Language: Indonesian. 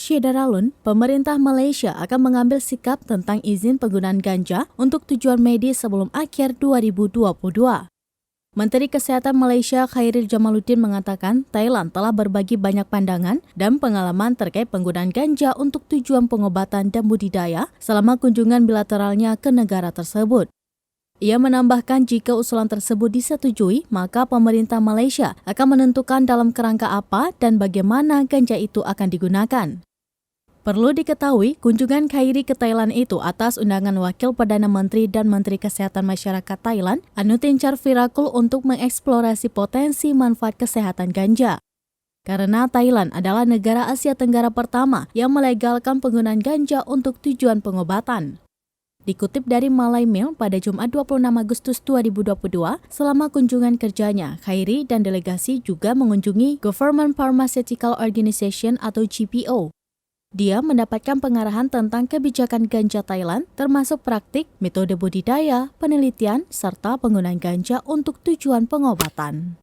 Syedaralun, pemerintah Malaysia akan mengambil sikap tentang izin penggunaan ganja untuk tujuan medis sebelum akhir 2022. Menteri Kesehatan Malaysia Khairil Jamaluddin mengatakan Thailand telah berbagi banyak pandangan dan pengalaman terkait penggunaan ganja untuk tujuan pengobatan dan budidaya selama kunjungan bilateralnya ke negara tersebut. Ia menambahkan jika usulan tersebut disetujui, maka pemerintah Malaysia akan menentukan dalam kerangka apa dan bagaimana ganja itu akan digunakan. Perlu diketahui, kunjungan Khairi ke Thailand itu atas undangan Wakil Perdana Menteri dan Menteri Kesehatan Masyarakat Thailand, Anutin Charnvirakul, untuk mengeksplorasi potensi manfaat kesehatan ganja. Karena Thailand adalah negara Asia Tenggara pertama yang melegalkan penggunaan ganja untuk tujuan pengobatan. Dikutip dari Malay Mail pada Jumat 26 Agustus 2022, selama kunjungan kerjanya, Khairi dan delegasi juga mengunjungi Government Pharmaceutical Organization atau GPO. Dia mendapatkan pengarahan tentang kebijakan ganja Thailand, termasuk praktik, metode budidaya, penelitian, serta penggunaan ganja untuk tujuan pengobatan.